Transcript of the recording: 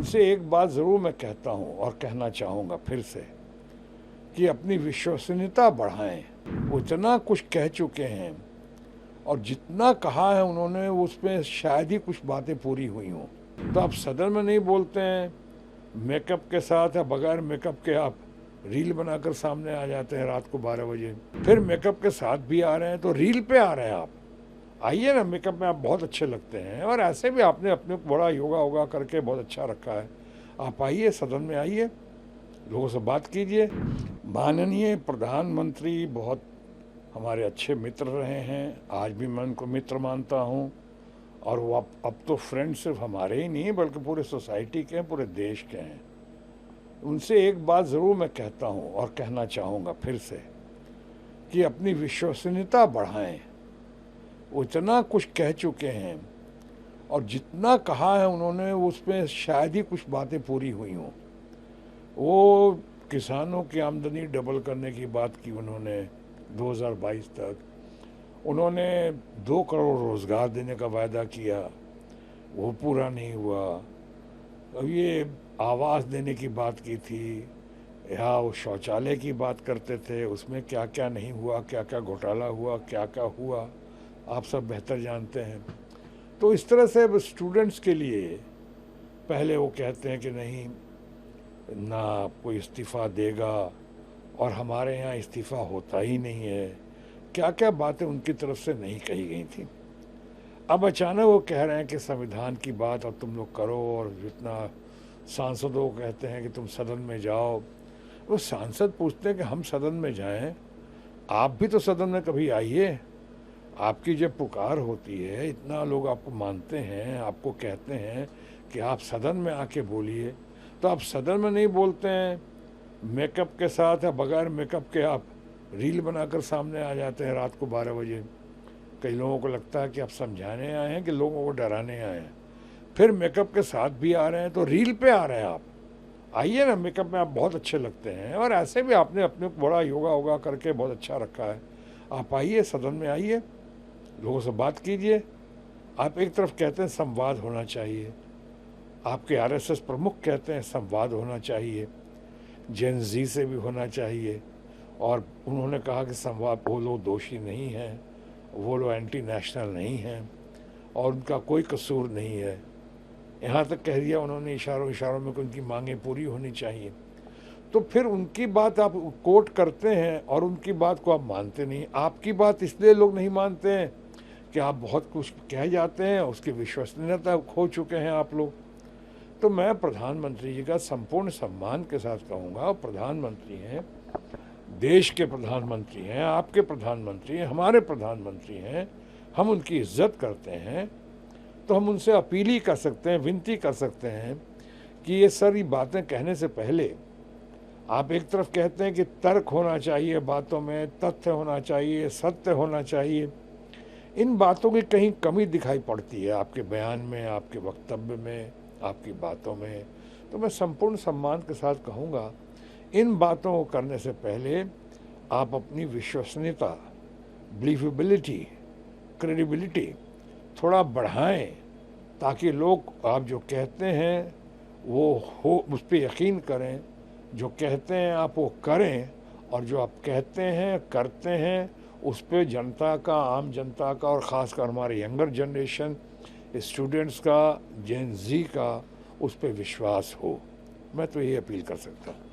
उनसे एक बात ज़रूर मैं कहता हूँ और कहना चाहूँगा फिर से कि अपनी विश्वसनीयता बढ़ाएं। वो इतना कुछ कह चुके हैं और जितना कहा है उन्होंने उसमें शायद ही कुछ बातें पूरी हुई हों। तो आप सदन में नहीं बोलते हैं, मेकअप के साथ या बगैर मेकअप के आप रील बनाकर सामने आ जाते हैं रात को 12 बजे। फिर मेकअप के साथ भी आ रहे हैं तो रील पे आ रहे हैं आप। आइए ना, मेकअप में आप बहुत अच्छे लगते हैं और ऐसे भी आपने अपने को बड़ा योगा वोगा करके बहुत अच्छा रखा है। आप आइए, सदन में आइए, लोगों से बात कीजिए। माननीय प्रधानमंत्री बहुत हमारे अच्छे मित्र रहे हैं, आज भी मैं उनको मित्र मानता हूँ। और वो अब तो फ्रेंड सिर्फ हमारे ही नहीं बल्कि पूरे सोसाइटी के हैं, पूरे देश के हैं। उनसे एक बात ज़रूर मैं कहता हूँ और कहना चाहूँगा फिर से कि अपनी विश्वसनीयता बढ़ाएं। वो इतना कुछ कह चुके हैं और जितना कहा है उन्होंने उसमें शायद ही कुछ बातें पूरी हुई हों। वो किसानों की आमदनी डबल करने की बात की उन्होंने 2022 तक। उन्होंने 2 करोड़ रोज़गार देने का वायदा किया, वो पूरा नहीं हुआ। अब ये आवास देने की बात की थी, या वो शौचालय की बात करते थे, उसमें क्या क्या नहीं हुआ, क्या क्या घोटाला हुआ, क्या क्या हुआ, आप सब बेहतर जानते हैं। तो इस तरह से अब स्टूडेंट्स के लिए पहले वो कहते हैं कि नहीं ना कोई इस्तीफ़ा देगा और हमारे यहाँ इस्तीफ़ा होता ही नहीं है। क्या क्या बातें उनकी तरफ से नहीं कही गई थी। अब अचानक वो कह रहे हैं कि संविधान की बात अब तुम लोग करो, और जितना सांसदों को कहते हैं कि तुम सदन में जाओ। वो सांसद पूछते हैं कि हम सदन में जाएं, आप भी तो सदन में कभी आइए। आपकी जब पुकार होती है, इतना लोग आपको मानते हैं, आपको कहते हैं कि आप सदन में आके बोलिए, तो आप सदन में नहीं बोलते हैं। मेकअप के साथ या बगैर मेकअप के आप रील बनाकर सामने आ जाते हैं रात को 12 बजे। कई लोगों को लगता है कि आप समझाने आए हैं कि लोगों को डराने आए हैं। फिर मेकअप के साथ भी आ रहे हैं तो रील पे आ रहे हैं आप। आइए ना, मेकअप में आप बहुत अच्छे लगते हैं और ऐसे भी आपने अपने को बड़ा योगा वोगा करके बहुत अच्छा रखा है। आप आइए, सदन में आइए, लोगों से बात कीजिए। आप एक तरफ कहते हैं संवाद होना चाहिए, आपके आरएसएस प्रमुख कहते हैं संवाद होना चाहिए, जेन जी से भी होना चाहिए। और उन्होंने कहा कि संवाद, वो लोग दोषी नहीं हैं, वो लोग एंटी नेशनल नहीं हैं और उनका कोई कसूर नहीं है। यहाँ तक कह दिया उन्होंने इशारों इशारों में कि उनकी मांगें पूरी होनी चाहिए। तो फिर उनकी बात आप कोट करते हैं और उनकी बात को आप मानते नहीं। आपकी बात इसलिए लोग नहीं मानते हैं कि आप बहुत कुछ कह जाते हैं, उसकी विश्वसनीयता खो चुके हैं आप लोग। तो मैं प्रधानमंत्री जी का संपूर्ण सम्मान के साथ कहूँगा, प्रधानमंत्री हैं, देश के प्रधानमंत्री हैं, आपके प्रधानमंत्री हैं, हमारे प्रधानमंत्री हैं, हम उनकी इज्जत करते हैं। तो हम उनसे अपील ही कर सकते हैं, विनती कर सकते हैं कि ये सारी बातें कहने से पहले आप एक तरफ कहते हैं कि तर्क होना चाहिए बातों में, तथ्य होना चाहिए, सत्य होना चाहिए। इन बातों की कहीं कमी दिखाई पड़ती है आपके बयान में, आपके वक्तव्य में, आपकी बातों में। तो मैं संपूर्ण सम्मान के साथ कहूँगा, इन बातों को करने से पहले आप अपनी विश्वसनीयता, बिलीवेबिलिटी, क्रेडिबिलिटी थोड़ा बढ़ाएं, ताकि लोग आप जो कहते हैं वो हो, उस पर यकीन करें। जो कहते हैं आप वो करें, और जो आप कहते हैं करते हैं उस पर जनता का, आम जनता का और ख़ासकर हमारे यंगर जनरेशन, स्टूडेंट्स का, जेन जी का उस पर विश्वास हो। मैं तो यही अपील कर सकता हूँ।